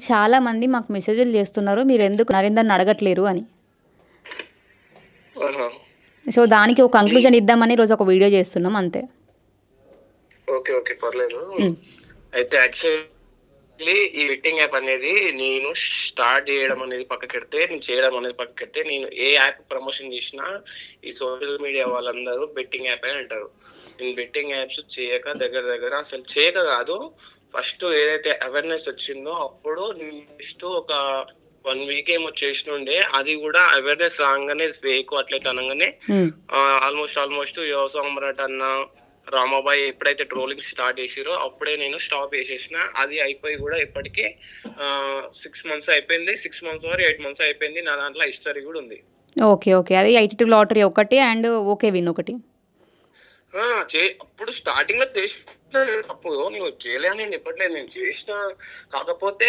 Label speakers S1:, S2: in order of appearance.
S1: చాలా మంది మాకు మెసేజ్‌లు చేస్తున్నారు. మీరెందుకు నరేందర్‌ని అడగట్లేరు అని.
S2: ఆహా!
S1: సో, దానికి ఒక
S2: హ్మ్.
S1: కంక్లూజన్ ఇద్దామని ఈరోజు ఒక వీడియో చేస్తున్నాం అంతే.
S2: ఓకే. ఓకే. పర్లేదు.
S1: హ్మ్.
S2: అయితే యాక్చువల్లీ ఈ బెట్టింగ్ యాప్ అనేది నేను స్టార్ట్ జేయడం అనేది పక్కకెడితే, నేను చేయడం అనేది పక్కకెడితే, నేను ఏ యాప్ ప్రమోషన్ జేసినా ఈ సోషల్ మీడియా వాళ్ళందరూ బెట్టింగ్ యాపే అంటారు. నేను బెట్టింగ్ యాప్స్ చేయక దగ్గర అసలు చేయక గాదు. ఫస్ట్ ఏదైతే అవేర్‌నెస్ వచ్చిందో అప్పుడు నేను జస్ట్ ఒక 1 వీక్ ఏమో చేసినుండే. అది గూడా అవేర్‌నెస్ రాంగానే ఫేకు అట్లా ఇట్లా అనంగానే
S1: హ్మ్.
S2: ఆల్మోస్ట్ యువ సామ్రాట్ అన్న, రామాబాయి ఎప్పుడైతే ట్రోలింగ్ స్టార్ట్ చేసిర్రో అప్పుడే నేను స్టాప్ చేసేసిన. అది అయిపోయి గూడా ఇప్పటికి 6 మంత్స్ అయిపోయింది. 6 మంత్స్ ఆర్ 8 మంత్స్ అయిపోయింది. నా దాంట్లో హిస్టరీ గూడా ఉంది.
S1: ఓకే. ఓకే. అది 82 లాటరీ ఒకటి అండ్ ఓకే విన్ ఒకటి.
S2: ఆ! అప్పుడు స్టార్టింగ్‌లో చేసిన తప్పు నేను చేయలే అని నేను చెప్పట్లేదు. నేను చేసిన కాకపోతే